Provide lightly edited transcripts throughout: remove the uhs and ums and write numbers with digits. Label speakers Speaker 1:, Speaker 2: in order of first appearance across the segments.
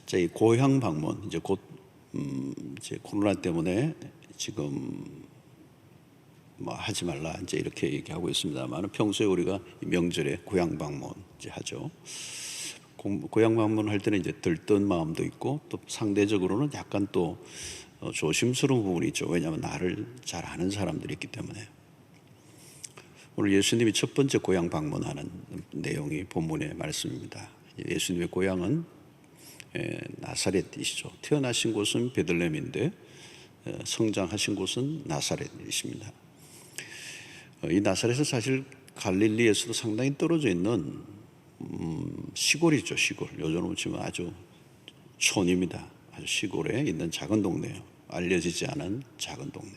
Speaker 1: 자, 이 고향 방문 이제 곧 이제 코로나 때문에 지금 뭐 하지 말라 이제 이렇게 얘기하고 있습니다만, 평소에 우리가 명절에 고향 방문 이제 하죠. 고향 방문할 때는 이제 들뜬 마음도 있고, 또 상대적으로는 약간 또 조심스러운 부분이 있죠. 왜냐하면 나를 잘 아는 사람들이 있기 때문에. 오늘 예수님이 첫 번째 고향 방문하는 내용이 본문의 말씀입니다. 예수님의 고향은 나사렛이죠. 태어나신 곳은 베들레헴인데 성장하신 곳은 나사렛이십니다. 이 나사렛은 사실 갈릴리에서도 상당히 떨어져 있는 시골이죠. 시골. 요즘으로 치면 아주 촌입니다. 아주 시골에 있는 작은 동네예요. 알려지지 않은 작은 동네.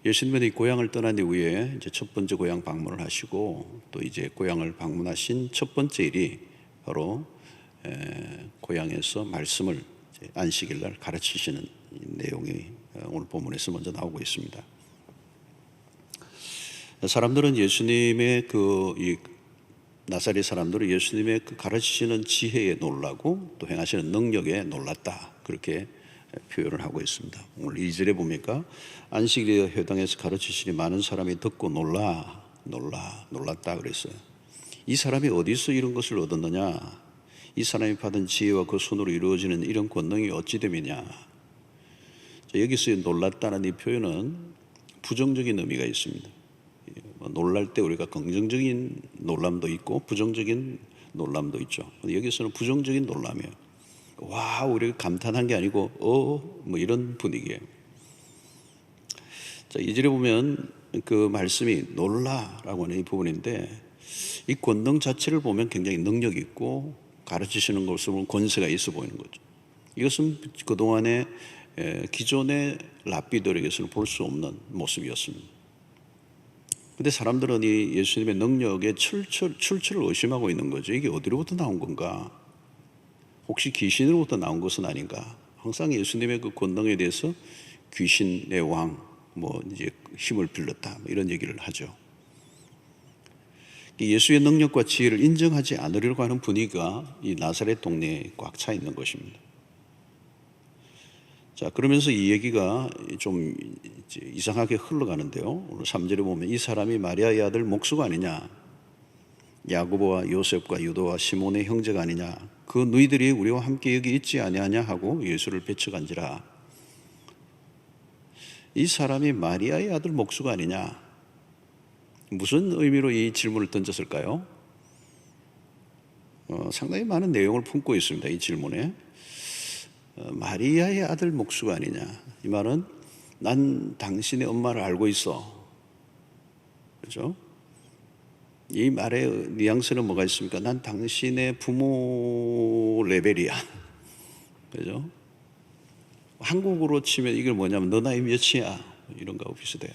Speaker 1: 예수님은 이 고향을 떠난 이후에 이제 첫 번째 고향 방문을 하시고, 또 이제 고향을 방문하신 첫 번째 일이 바로 고향에서 말씀을 안식일 날 가르치시는 내용이 오늘 본문에서 먼저 나오고 있습니다. 사람들은 예수님의 이 나사렛 사람들은 예수님의 그 가르치시는 지혜에 놀라고 또 행하시는 능력에 놀랐다, 그렇게 표현을 하고 있습니다. 오늘 2절에 보니까 안식일에 회당에서 가르치시니 많은 사람이 듣고 놀랐다 그랬어요. 이 사람이 어디서 이런 것을 얻었느냐? 이 사람이 받은 지혜와 그 손으로 이루어지는 이런 권능이 어찌 됨이냐? 여기서 놀랐다는 이 표현은 부정적인 의미가 있습니다. 놀랄 때 우리가 긍정적인 놀람도 있고 부정적인 놀람도 있죠. 여기서는 부정적인 놀람이에요. 와, 우리가 감탄한 게 아니고 뭐 이런 분위기예요. 자, 2절에 보면 그 말씀이 놀라라고 하는 이 부분인데, 이 권능 자체를 보면 굉장히 능력이 있고 가르치시는 것을 보면 권세가 있어 보이는 거죠. 이것은 그동안의 기존의 랍비들에게서는 볼 수 없는 모습이었습니다. 근데 사람들은 이 예수님의 능력에 출처를 의심하고 있는 거죠. 이게 어디로부터 나온 건가? 혹시 귀신으로부터 나온 것은 아닌가? 항상 예수님의 그 권능에 대해서 귀신의 왕, 이제 힘을 빌렸다, 이런 얘기를 하죠. 예수의 능력과 지혜를 인정하지 않으려고 하는 분위기가 이 나사렛 동네에 꽉 차 있는 것입니다. 자, 그러면서 이 얘기가 좀 이상하게 흘러가는데요. 오늘 3절에 보면 이 사람이 마리아의 아들 목수가 아니냐? 야고보와 요셉과 유다와 시몬의 형제가 아니냐? 그 너희들이 우리와 함께 여기 있지 아니하냐 하고 예수를 배척한지라. 이 사람이 마리아의 아들 목수가 아니냐? 무슨 의미로 이 질문을 던졌을까요? 상당히 많은 내용을 품고 있습니다. 이 질문에. 마리아의 아들 목수가 아니냐? 이 말은 난 당신의 엄마를 알고 있어. 그렇죠? 이 말의 뉘앙스는 뭐가 있습니까? 난 당신의 부모 레벨이야. 그죠? 한국으로 치면 이게 뭐냐면 너 나이 몇이야? 이런 거하고 비슷해요.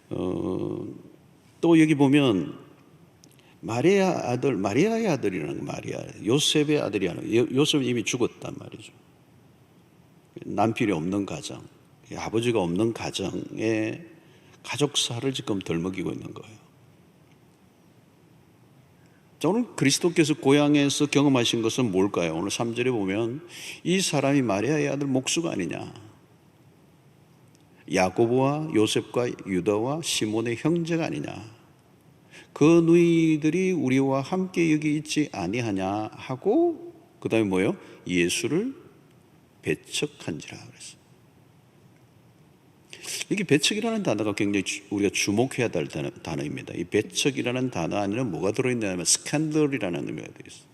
Speaker 1: 또 여기 보면 마리아의 아들이라는 거, 요셉의 아들이 아니라, 요셉은 이미 죽었단 말이죠. 남편이 없는 가정, 아버지가 없는 가정에 가족사를 지금 덜먹이고 있는 거예요. 자, 오늘 그리스도께서 고향에서 경험하신 것은 뭘까요? 오늘 3절에 보면 이 사람이 마리아의 아들 목수가 아니냐? 야고보와 요셉과 유다와 시몬의 형제가 아니냐? 그 너희들이 우리와 함께 여기 있지 아니하냐 하고, 그 다음에 뭐예요? 예수를 배척한지라 그랬어요. 이게 배척이라는 단어가 굉장히 우리가 주목해야 될 단어입니다. 이 배척이라는 단어 안에는 뭐가 들어있냐면 스캔들이라는 의미가 되어 있어요.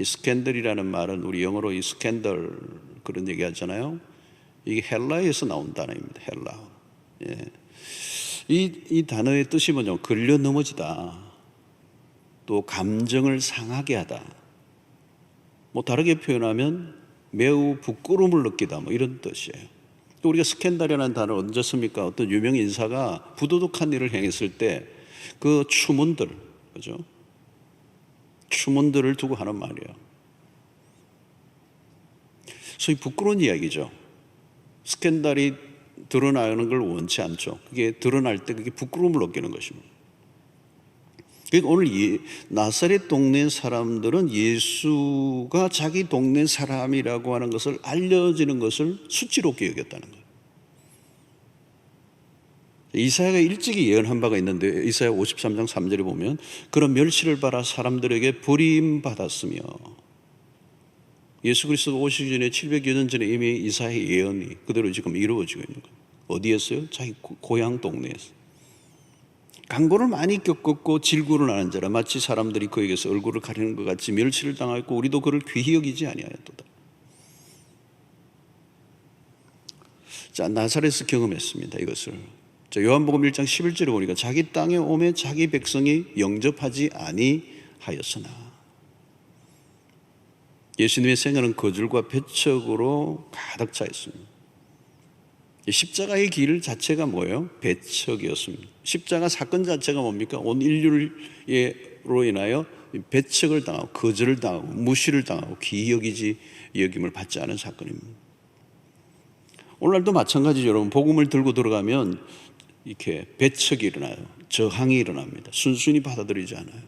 Speaker 1: 이 스캔들이라는 말은 우리 영어로 이 스캔들 그런 얘기 하잖아요. 이게 헬라에서 나온 단어입니다. 헬라. 예. 이 단어의 뜻이 뭐냐면 걸려 넘어지다, 또 감정을 상하게 하다, 다르게 표현하면 매우 부끄러움을 느끼다, 이런 뜻이에요. 또 우리가 스캔들이라는 단어를 언제 씁니까? 어떤 유명 인사가 부도덕한 일을 행했을 때 그 추문들, 그죠? 추문들을 두고 하는 말이에요. 소위 부끄러운 이야기죠. 스캔들이 드러나는 걸 원치 않죠. 그게 드러날 때 그게 부끄러움을 느끼는 것입니다. 그러니까 오늘 나사렛 동네 사람들은 예수가 자기 동네 사람이라고 하는 것을 알려지는 것을 수치롭게 여겼다는 거예요. 이사야가 일찍이 예언한 바가 있는데 이사야 53장 3절에 보면 그런 멸시를 받아 사람들에게 버림받았으며, 예수 그리스도가 오시기 전에 700여 년 전에 이미 이사야의 예언이 그대로 지금 이루어지고 있는 거예요. 어디였어요? 자기 고향 동네에서. 강고를 많이 겪었고 질구를 하는 자라 마치 사람들이 그에게서 얼굴을 가리는 것 같이 멸시를 당하였고 우리도 그를 귀히 여기지 아니하였도다. 자, 나사렛에서 경험했습니다. 이것을. 자, 요한복음 1장 11절에 보니까 자기 땅에 오매 자기 백성이 영접하지 아니하였으나, 예수님의 생애는 거절과 배척으로 가득 차 있습니다. 십자가의 길 자체가 뭐예요? 배척이었습니다. 십자가 사건 자체가 뭡니까? 온 인류로 인하여 배척을 당하고 거절을 당하고 무시를 당하고 기이 여김을 받지 않은 사건입니다. 오늘날도 마찬가지죠. 여러분, 복음을 들고 들어가면 이렇게 배척이 일어나요. 저항이 일어납니다. 순순히 받아들이지 않아요.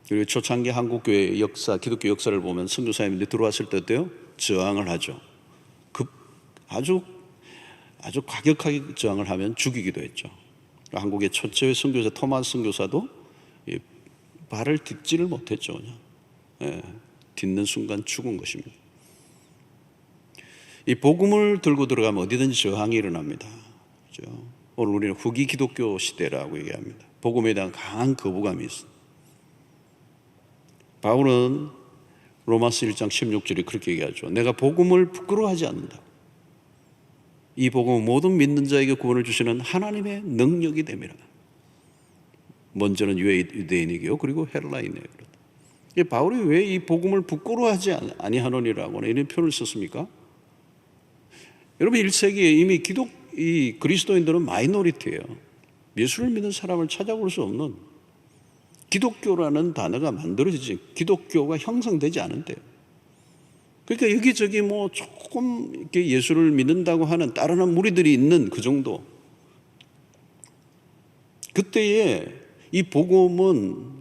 Speaker 1: 그리고 초창기 한국교회 역사, 기독교 역사를 보면 선교사님들이 들어왔을 때 어때요? 저항을 하죠. 아주 과격하게 저항을 하면 죽이기도 했죠. 한국의 첫째 선교사 토마스 선교사도 발을 딛지를 못했죠. 그냥. 딛는 순간 죽은 것입니다. 이 복음을 들고 들어가면 어디든지 저항이 일어납니다. 그렇죠? 오늘 우리는 후기 기독교 시대라고 얘기합니다. 복음에 대한 강한 거부감이 있습니다. 바울은 로마서 1장 16절에 그렇게 얘기하죠. 내가 복음을 부끄러워하지 않는다. 이 복음은 모든 믿는 자에게 구원을 주시는 하나님의 능력이 됨이라. 먼저는 유대인이요 그리고 헬라인이에요. 바울이 왜 이 복음을 부끄러워하지 아니하노니라고 이런 표현을 썼습니까? 여러분, 1세기에 이미 이 그리스도인들은 마이너리티예요. 예수를 믿는 사람을 찾아볼 수 없는, 기독교라는 단어가 만들어지지, 기독교가 형성되지 않은데요. 그러니까 여기저기 뭐 조금 이렇게 예수를 믿는다고 하는 따르는 무리들이 있는 그 정도. 그때에 이 복음은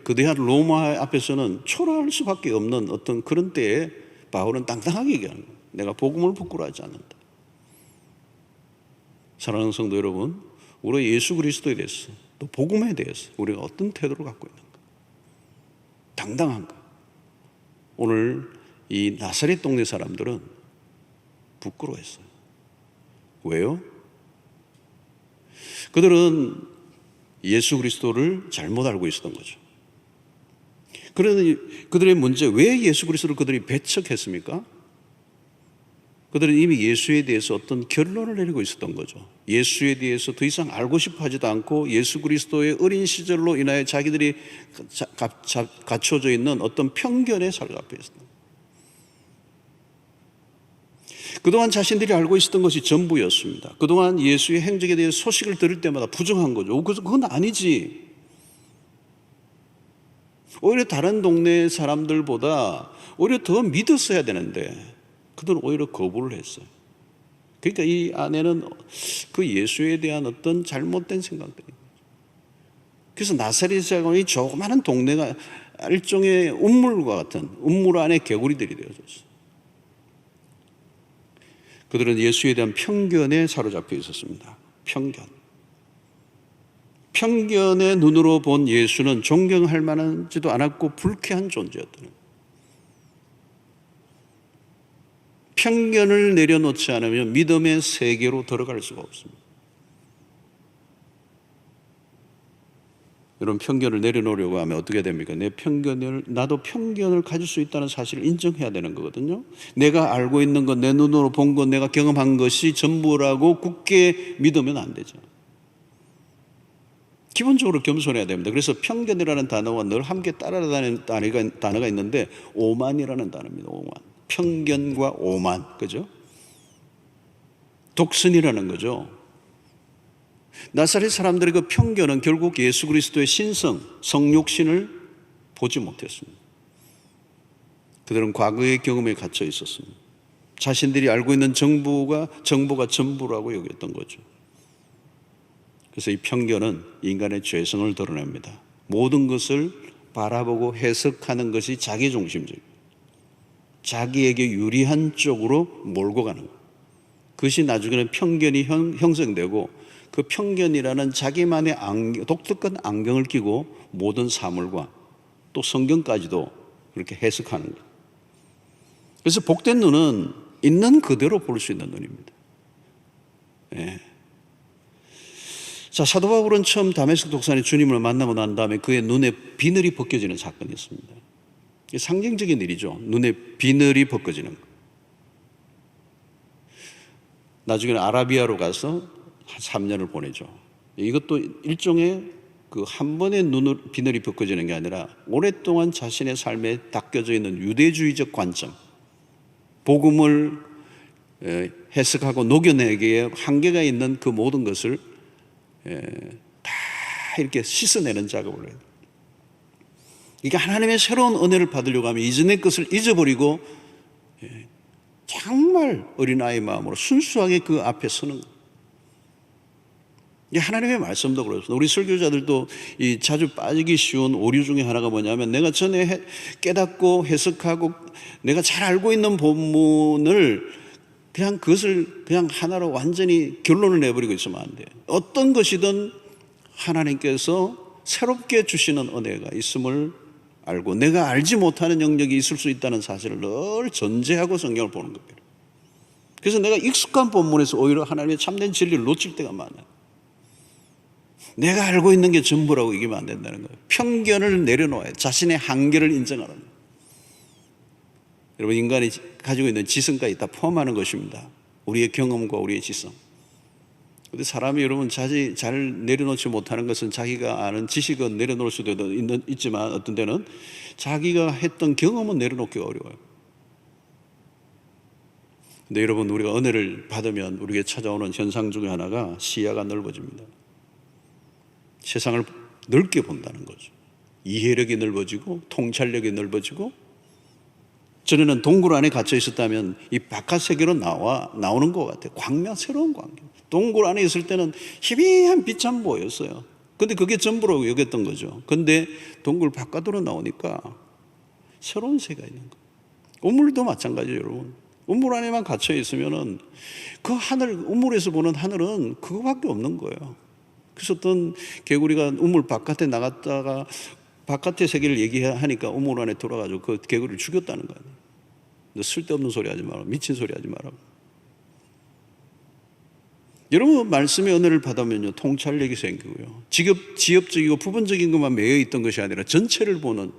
Speaker 1: 거대한 로마 앞에서는 초라할 수밖에 없는 어떤 그런 때에 바울은 당당하게 얘기하는 거예요. 내가 복음을 부끄러워하지 않는다. 사랑하는 성도 여러분, 우리 예수 그리스도에 대해서 또 복음에 대해서 우리가 어떤 태도를 갖고 있는가? 당당한가? 오늘 이 나사렛 동네 사람들은 부끄러워했어요. 왜요? 그들은 예수 그리스도를 잘못 알고 있었던 거죠. 그러니 그들의 문제, 왜 예수 그리스도를 그들이 배척했습니까? 그들은 이미 예수에 대해서 어떤 결론을 내리고 있었던 거죠. 예수에 대해서 더 이상 알고 싶어 하지도 않고 예수 그리스도의 어린 시절로 인하여 자기들이 갖춰져 있는 어떤 편견에 사로잡혀 있었다. 그동안 자신들이 알고 있었던 것이 전부였습니다. 그동안 예수의 행적에 대해 소식을 들을 때마다 부정한 거죠. 그건 아니지. 오히려 다른 동네 사람들보다 오히려 더 믿었어야 되는데 그들은 오히려 거부를 했어요. 그러니까 이 안에는 그 예수에 대한 어떤 잘못된 생각들이. 그래서 나사렛이 조그마한 동네가 일종의 운물과 같은 운물 안에 개구리들이 되어졌어요. 그들은 예수에 대한 편견에 사로잡혀 있었습니다. 편견의 눈으로 본 예수는 존경할 만하지도 않았고 불쾌한 존재였다는. 편견을 내려놓지 않으면 믿음의 세계로 들어갈 수가 없습니다. 여러분, 편견을 내려놓으려고 하면 어떻게 됩니까? 나도 편견을 가질 수 있다는 사실을 인정해야 되는 거거든요. 내가 알고 있는 것, 내 눈으로 본 것, 내가 경험한 것이 전부라고 굳게 믿으면 안 되죠. 기본적으로 겸손해야 됩니다. 그래서 편견이라는 단어와 늘 함께 따라다니는 단어가 있는데 오만이라는 단어입니다. 오만. 편견과 오만, 그죠? 독선이라는 거죠. 나사렛 사람들의 그 편견은 결국 예수 그리스도의 신성, 성육신을 보지 못했습니다. 그들은 과거의 경험에 갇혀 있었습니다. 자신들이 알고 있는 정보가 전부라고 여겼던 거죠. 그래서 이 편견은 인간의 죄성을 드러냅니다. 모든 것을 바라보고 해석하는 것이 자기중심적, 자기에게 유리한 쪽으로 몰고 가는 것. 그것이 나중에는 편견이 형성되고 그 편견이라는 자기만의 독특한 안경을 끼고 모든 사물과 또 성경까지도 그렇게 해석하는 것. 그래서 복된 눈은 있는 그대로 볼 수 있는 눈입니다. 예. 자, 사도 바울은 처음 다메섹 독산에 주님을 만나고 난 다음에 그의 눈에 비늘이 벗겨지는 사건이 있습니다. 이게 상징적인 일이죠. 눈에 비늘이 벗겨지는 것. 나중에는 아라비아로 가서 3년을 보내죠. 이것도 일종의 그 한 번에 비늘이 벗겨지는 게 아니라 오랫동안 자신의 삶에 닦여져 있는 유대주의적 관점, 복음을 해석하고 녹여내기에 한계가 있는 그 모든 것을 다 이렇게 씻어내는 작업을 해요. 이게 하나님의 새로운 은혜를 받으려고 하면 이전의 것을 잊어버리고 정말 어린아이 마음으로 순수하게 그 앞에 서는 거예요. 하나님의 말씀도 그렇습니다. 우리 설교자들도 이 자주 빠지기 쉬운 오류 중에 하나가 뭐냐면 내가 전에 깨닫고 해석하고 내가 잘 알고 있는 본문을 그냥 그것을 그냥 하나로 완전히 결론을 내버리고 있으면 안 돼요. 어떤 것이든 하나님께서 새롭게 주시는 은혜가 있음을 알고 내가 알지 못하는 영역이 있을 수 있다는 사실을 늘 전제하고 성경을 보는 겁니다. 그래서 내가 익숙한 본문에서 오히려 하나님의 참된 진리를 놓칠 때가 많아요. 내가 알고 있는 게 전부라고 얘기하면 안 된다는 거예요. 편견을 내려놓아야 자신의 한계를 인정하는 거예요. 여러분, 인간이 가지고 있는 지성까지 다 포함하는 것입니다. 우리의 경험과 우리의 지성. 근데 사람이 여러분 잘 내려놓지 못하는 것은 자기가 아는 지식은 내려놓을 수도 있지만 어떤 때는 자기가 했던 경험은 내려놓기가 어려워요. 근데 여러분, 우리가 은혜를 받으면 우리에게 찾아오는 현상 중에 하나가 시야가 넓어집니다. 세상을 넓게 본다는 거죠. 이해력이 넓어지고 통찰력이 넓어지고, 전에는 동굴 안에 갇혀 있었다면 이 바깥 세계로 나오는 것 같아요. 새로운 광경. 동굴 안에 있을 때는 희미한 빛만 보였어요. 근데 그게 전부라고 여겼던 거죠. 근데 동굴 바깥으로 나오니까 새로운 세계가 있는 거예요. 우물도 마찬가지예요, 여러분. 우물 안에만 갇혀 있으면은 그 하늘, 우물에서 보는 하늘은 그거밖에 없는 거예요. 그래서 어떤 개구리가 우물 바깥에 나갔다가 바깥의 세계를 얘기하니까 우물 안에 돌아가지고 그 개구리를 죽였다는 거예요. 너 쓸데없는 소리 하지 마라. 미친 소리 하지 마라. 여러분, 말씀의 은혜를 받으면요, 통찰력이 생기고요. 지엽적이고 부분적인 것만 매여 있던 것이 아니라 전체를 보는.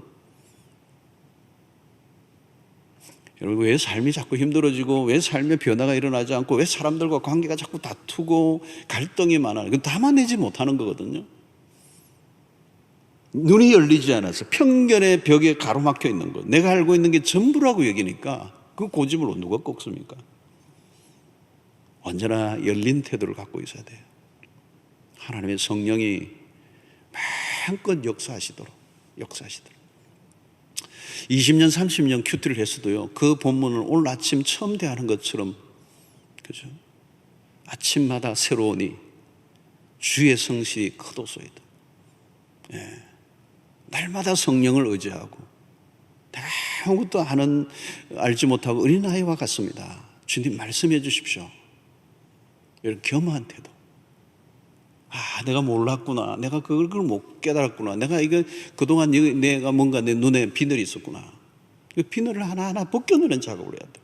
Speaker 1: 여러분, 왜 삶이 자꾸 힘들어지고, 왜 삶의 변화가 일어나지 않고, 왜 사람들과 관계가 자꾸 다투고 갈등이 많아요? 그건 담아내지 못하는 거거든요. 눈이 열리지 않아서 편견의 벽에 가로막혀 있는 것. 내가 알고 있는 게 전부라고 여기니까 그 고집을 누가 꺾습니까? 언제나 열린 태도를 갖고 있어야 돼요. 하나님의 성령이 마음껏 역사하시도록. 20년, 30년 큐티를 했어도요, 그 본문을 오늘 아침 처음 대하는 것처럼, 그죠? 아침마다 새로우니 주의 성실이 크도소이다. 예. 날마다 성령을 의지하고 내가 아무것도 알지 못하고 어린아이와 같습니다. 주님 말씀해 주십시오. 이런 겸허한 태도. 내가 몰랐구나. 내가 그걸 못 깨달았구나. 내가 그동안 내가 뭔가 내 눈에 비늘이 있었구나. 그 비늘을 하나하나 벗겨내는 작업을 해야 돼.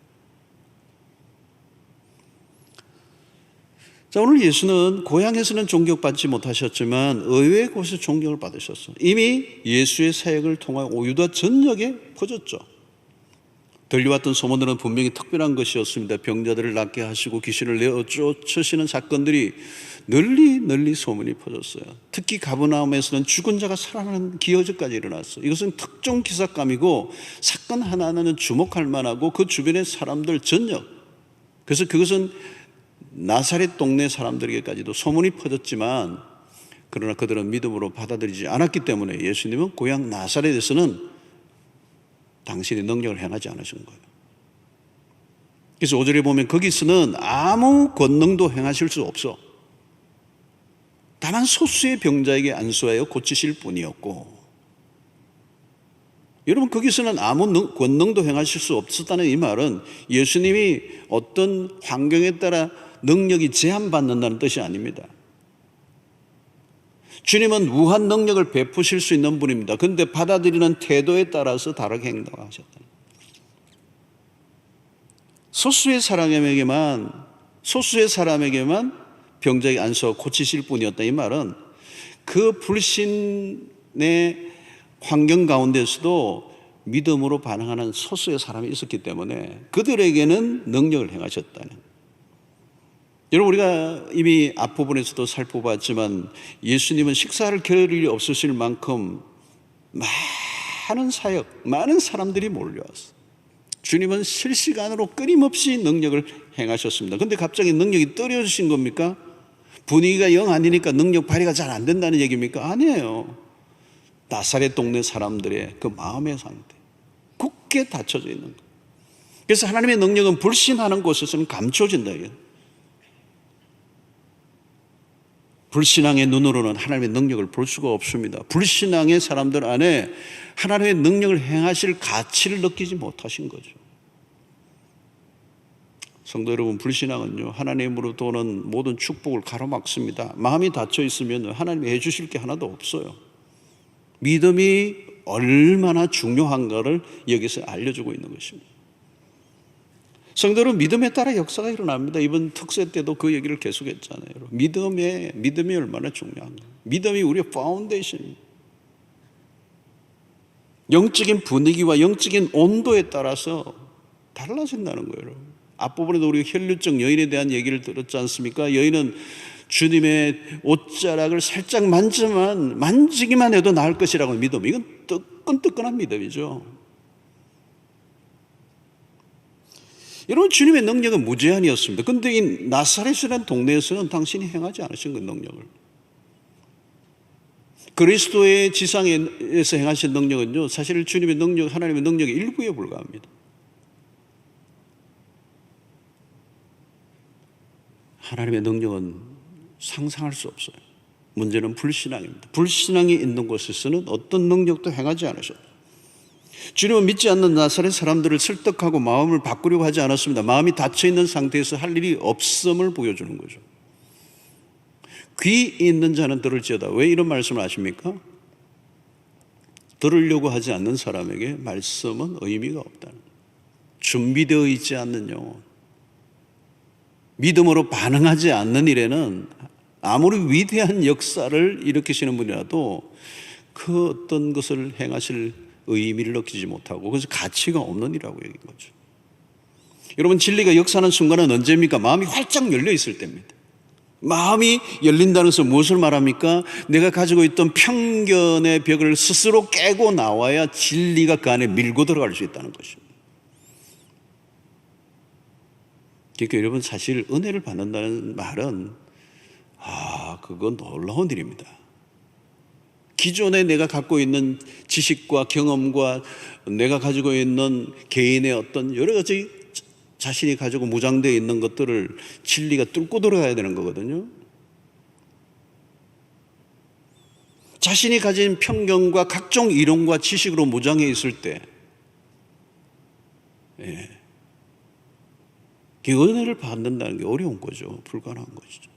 Speaker 1: 자, 오늘 예수는 고향에서는 존경받지 못하셨지만 의외의 곳에서 존경을 받으셨어요. 이미 예수의 사역을 통하여 유다 전역에 퍼졌죠. 들려왔던 소문들은 분명히 특별한 것이었습니다. 병자들을 낫게 하시고 귀신을 내어 쫓으시는 사건들이 널리 소문이 퍼졌어요. 특히 가버나움에서는 죽은 자가 살아나는 기여제까지 일어났어요. 이것은 특종 기사감이고 사건 하나하나는 주목할 만하고 그 주변의 사람들 전역. 그래서 그것은 나사렛 동네 사람들에게까지도 소문이 퍼졌지만, 그러나 그들은 믿음으로 받아들이지 않았기 때문에 예수님은 고향 나사렛에서는 당신의 능력을 행하지 않으신 거예요. 그래서 5절에 보면 거기서는 아무 권능도 행하실 수 없어. 다만 소수의 병자에게 안수하여 고치실 뿐이었고, 여러분 거기서는 아무 권능도 행하실 수 없었다는 이 말은 예수님이 어떤 환경에 따라 능력이 제한받는다는 뜻이 아닙니다. 주님은 무한 능력을 베푸실 수 있는 분입니다. 그런데 받아들이는 태도에 따라서 다르게 행동하셨다. 소수의 사람에게만 병자에게 안수하고 고치실 분이었다. 이 말은 그 불신의 환경 가운데서도 믿음으로 반응하는 소수의 사람이 있었기 때문에 그들에게는 능력을 행하셨다는. 여러분 우리가 이미 앞부분에서도 살펴봤지만 예수님은 식사를 겨를 일이 없으실 만큼 많은 사역, 많은 사람들이 몰려왔어요. 주님은 실시간으로 끊임없이 능력을 행하셨습니다. 그런데 갑자기 능력이 떨어지신 겁니까? 분위기가 영 아니니까 능력 발휘가 잘 안 된다는 얘기입니까? 아니에요. 나사렛 동네 사람들의 그 마음의 상태, 굳게 닫혀져 있는 거예요. 그래서 하나님의 능력은 불신하는 곳에서는 감춰진다. 불신앙의 눈으로는 하나님의 능력을 볼 수가 없습니다. 불신앙의 사람들 안에 하나님의 능력을 행하실 가치를 느끼지 못하신 거죠. 성도 여러분, 불신앙은요, 하나님으로부터 오는 모든 축복을 가로막습니다. 마음이 닫혀 있으면 하나님이 해주실 게 하나도 없어요. 믿음이 얼마나 중요한가를 여기서 알려주고 있는 것입니다. 성도 여러분, 믿음에 따라 역사가 일어납니다. 이번 특세 때도 그 얘기를 계속했잖아요. 믿음이 얼마나 중요한가. 믿음이 우리의 파운데이션입니다. 영적인 분위기와 영적인 온도에 따라서 달라진다는 거예요. 앞부분에도 우리 혈류증 여인에 대한 얘기를 들었지 않습니까? 여인은 주님의 옷자락을 살짝 만지기만 해도 나을 것이라고 믿음. 이건 뜨끈뜨끈한 믿음이죠. 여러분, 주님의 능력은 무제한이었습니다. 그런데 이 나사렛이라는 동네에서는 당신이 행하지 않으신 그 능력을. 그리스도의 지상에서 행하신 능력은요, 사실 주님의 능력, 하나님의 능력의 일부에 불과합니다. 하나님의 능력은 상상할 수 없어요. 문제는 불신앙입니다. 불신앙이 있는 곳에서는 어떤 능력도 행하지 않으셨어요. 주님은 믿지 않는 나사렛 사람들을 설득하고 마음을 바꾸려고 하지 않았습니다. 마음이 닫혀있는 상태에서 할 일이 없음을 보여주는 거죠. 귀 있는 자는 들을지어다. 왜 이런 말씀을 하십니까? 들으려고 하지 않는 사람에게 말씀은 의미가 없다는 거예요. 준비되어 있지 않는 영혼, 믿음으로 반응하지 않는 일에는 아무리 위대한 역사를 일으키시는 분이라도 그 어떤 것을 행하실 의미를 느끼지 못하고, 그래서 가치가 없는 일이라고 얘기한 거죠. 여러분, 진리가 역사하는 순간은 언제입니까? 마음이 활짝 열려 있을 때입니다. 마음이 열린다는 것은 무엇을 말합니까? 내가 가지고 있던 편견의 벽을 스스로 깨고 나와야 진리가 그 안에 밀고 들어갈 수 있다는 것입니다. 그러니까 여러분, 사실 은혜를 받는다는 말은 그건 놀라운 일입니다. 기존에 내가 갖고 있는 지식과 경험과 내가 가지고 있는 개인의 어떤 여러 가지 자신이 가지고 무장되어 있는 것들을 진리가 뚫고 들어가야 되는 거거든요. 자신이 가진 편견과 각종 이론과 지식으로 무장해 있을 때, 은혜를 받는다는 게 어려운 거죠. 불가능한 것이죠.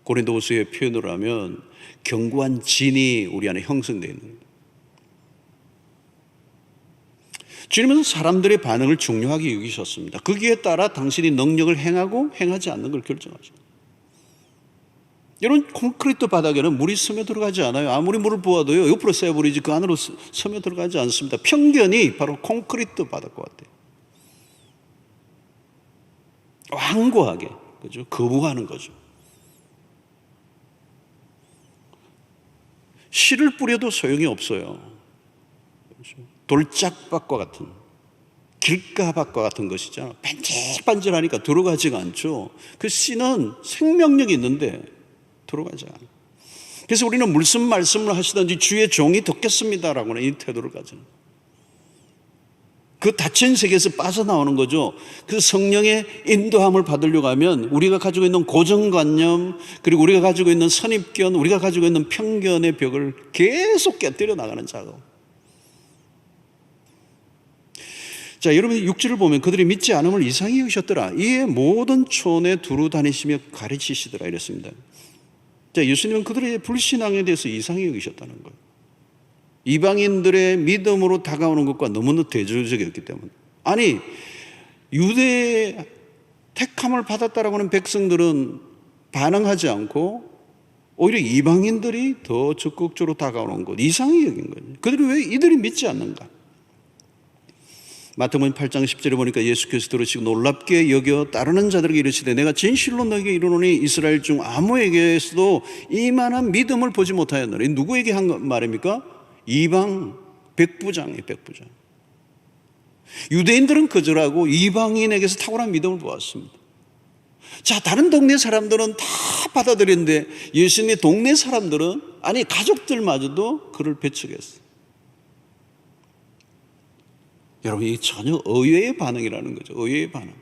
Speaker 1: 고린도후서의 표현으로 하면 견고한 진이 우리 안에 형성되어 있는 거예요. 주님은 사람들의 반응을 중요하게 여기셨습니다. 거기에 따라 당신이 능력을 행하고 행하지 않는 걸 결정하십니다. 여러분, 콘크리트 바닥에는 물이 스며 들어가지 않아요. 아무리 물을 부어도요, 옆으로 새버리지 그 안으로 스며 들어가지 않습니다. 편견이 바로 콘크리트 바닥과 같아요. 완고하게, 그죠? 거부하는 거죠. 씨를 뿌려도 소용이 없어요. 돌짝밭과 같은, 길가밭과 같은 것이잖아요. 반질반질하니까 들어가지가 않죠. 그 씨는 생명력이 있는데 들어가지 않아요. 그래서 우리는 무슨 말씀을 하시든지 주의 종이 듣겠습니다라고는 이 태도를 가져요. 그 닫힌 세계에서 빠져나오는 거죠. 그 성령의 인도함을 받으려고 하면 우리가 가지고 있는 고정관념, 그리고 우리가 가지고 있는 선입견, 우리가 가지고 있는 편견의 벽을 계속 깨뜨려 나가는 작업. 자, 여러분이 6절을 보면 그들이 믿지 않음을 이상히 여기셨더라. 이에 모든 촌에 두루 다니시며 가르치시더라 이랬습니다. 자, 예수님은 그들의 불신앙에 대해서 이상히 여기셨다는 거예요. 이방인들의 믿음으로 다가오는 것과 너무나 대조적이었기 때문에. 아니, 유대의 택함을 받았다라고 하는 백성들은 반응하지 않고 오히려 이방인들이 더 적극적으로 다가오는 것, 이상히 여긴 거죠. 그들이 왜 이들이 믿지 않는가? 마태복음 8장 10절에 보니까 예수께서 들으시고 놀랍게 여겨 따르는 자들에게 이르시되 내가 진실로 너에게 이르노니 이스라엘 중 아무에게서도 이만한 믿음을 보지 못하였노니. 누구에게 한 말입니까? 이방 백부장이에요. 백부장. 유대인들은 거절하고 이방인에게서 탁월한 믿음을 보았습니다. 자, 다른 동네 사람들은 다 받아들였는데 예수님의 동네 사람들은, 아니 가족들마저도 그를 배척했어요. 여러분, 이게 전혀 의외의 반응이라는 거죠. 의외의 반응.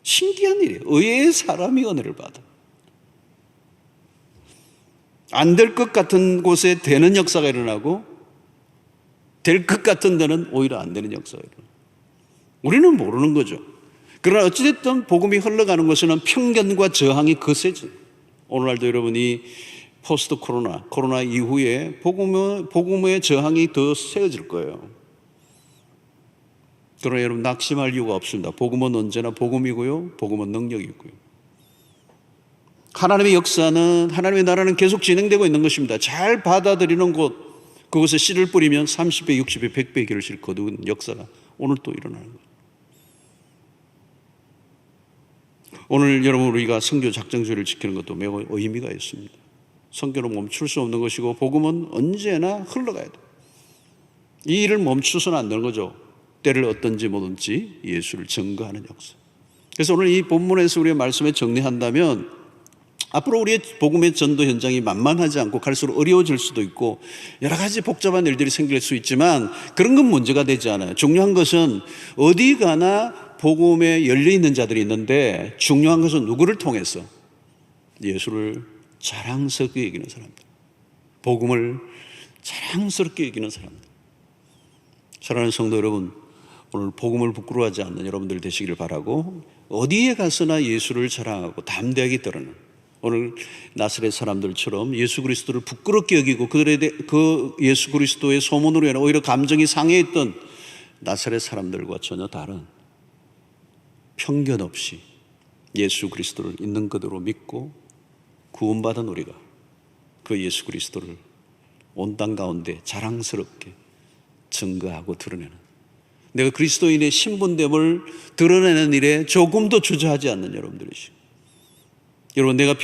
Speaker 1: 신기한 일이에요. 의외의 사람이 은혜를 받아. 안 될 것 같은 곳에 되는 역사가 일어나고 될 것 같은 데는 오히려 안 되는 역사가 일어나요. 우리는 모르는 거죠. 그러나 어찌됐든 복음이 흘러가는 것에는 편견과 저항이 거세져. 오늘날도 여러분이 포스트 코로나 이후에 복음의 저항이 더 세워질 거예요. 그러나 여러분 낙심할 이유가 없습니다. 복음은 언제나 복음이고요, 복음은 능력이고요. 하나님의 역사는, 하나님의 나라는 계속 진행되고 있는 것입니다. 잘 받아들이는 곳, 그곳에 씨를 뿌리면 30배, 60배, 100배 결실 거둔 역사가 오늘 또 일어나는 거예요. 오늘 여러분 우리가 선교 작정주의를 지키는 것도 매우 의미가 있습니다. 선교는 멈출 수 없는 것이고 복음은 언제나 흘러가야 돼요. 이 일을 멈추서는 안 되는 거죠. 때를 어떤지 뭐든지 예수를 증거하는 역사. 그래서 오늘 이 본문에서 우리의 말씀에 정리한다면 앞으로 우리의 복음의 전도 현장이 만만하지 않고 갈수록 어려워질 수도 있고 여러 가지 복잡한 일들이 생길 수 있지만 그런 건 문제가 되지 않아요. 중요한 것은 어디 가나 복음에 열려있는 자들이 있는데 중요한 것은 누구를 통해서? 예수를 자랑스럽게 여기는 사람들, 복음을 자랑스럽게 여기는 사람들. 사랑하는 성도 여러분, 오늘 복음을 부끄러워하지 않는 여러분들 되시기를 바라고 어디에 가서나 예수를 자랑하고 담대하게 드러내는, 오늘 나사렛 사람들처럼 예수 그리스도를 부끄럽게 여기고 그 예수 그리스도의 소문으로 인해 오히려 감정이 상해했던 나사렛 사람들과 전혀 다른 편견 없이 예수 그리스도를 있는 그대로 믿고 구원받은 우리가 그 예수 그리스도를 온 땅 가운데 자랑스럽게 증거하고 드러내는, 내가 그리스도인의 신분됨을 드러내는 일에 조금도 주저하지 않는 여러분들이시고, 여러분 내가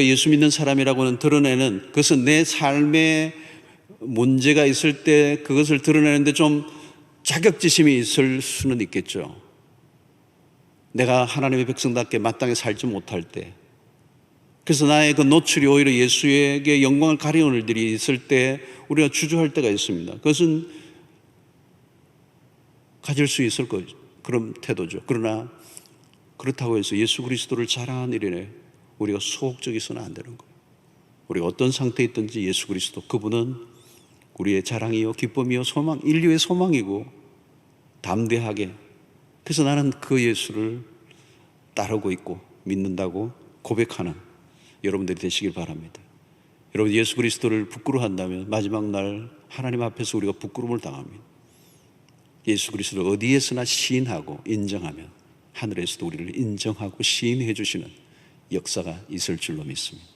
Speaker 1: 예수 믿는 사람이라고는 드러내는 그것은 내 삶에 문제가 있을 때 그것을 드러내는데 좀 자격지심이 있을 수는 있겠죠. 내가 하나님의 백성답게 마땅히 살지 못할 때, 그래서 나의 그 노출이 오히려 예수에게 영광을 가려는 일들이 있을 때 우리가 주저할 때가 있습니다. 그것은 가질 수 있을 거죠. 그런 태도죠. 그러나 그렇다고 해서 예수 그리스도를 자랑하는 일에 우리가 소극적이서는 안 되는 거예요. 우리가 어떤 상태에 있든지 예수 그리스도, 그분은 우리의 자랑이요 기쁨이요 소망, 인류의 소망이고 담대하게, 그래서 나는 그 예수를 따르고 있고 믿는다고 고백하는 여러분들이 되시길 바랍니다. 여러분 예수 그리스도를 부끄러워한다면 마지막 날 하나님 앞에서 우리가 부끄러움을 당합니다. 예수 그리스도를 어디에서나 시인하고 인정하면 하늘에서도 우리를 인정하고 시인해 주시는 역사가 있을 줄로 믿습니다.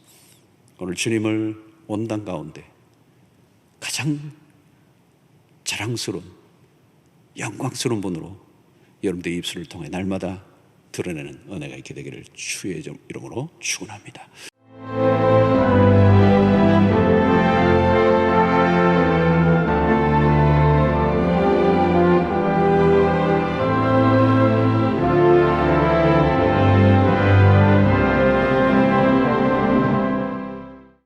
Speaker 1: 오늘 주님을 온 땅 가운데 가장 자랑스러운 영광스러운 분으로 여러분들의 입술을 통해 날마다 드러내는 은혜가 있게 되기를 주의 이름으로 축원합니다.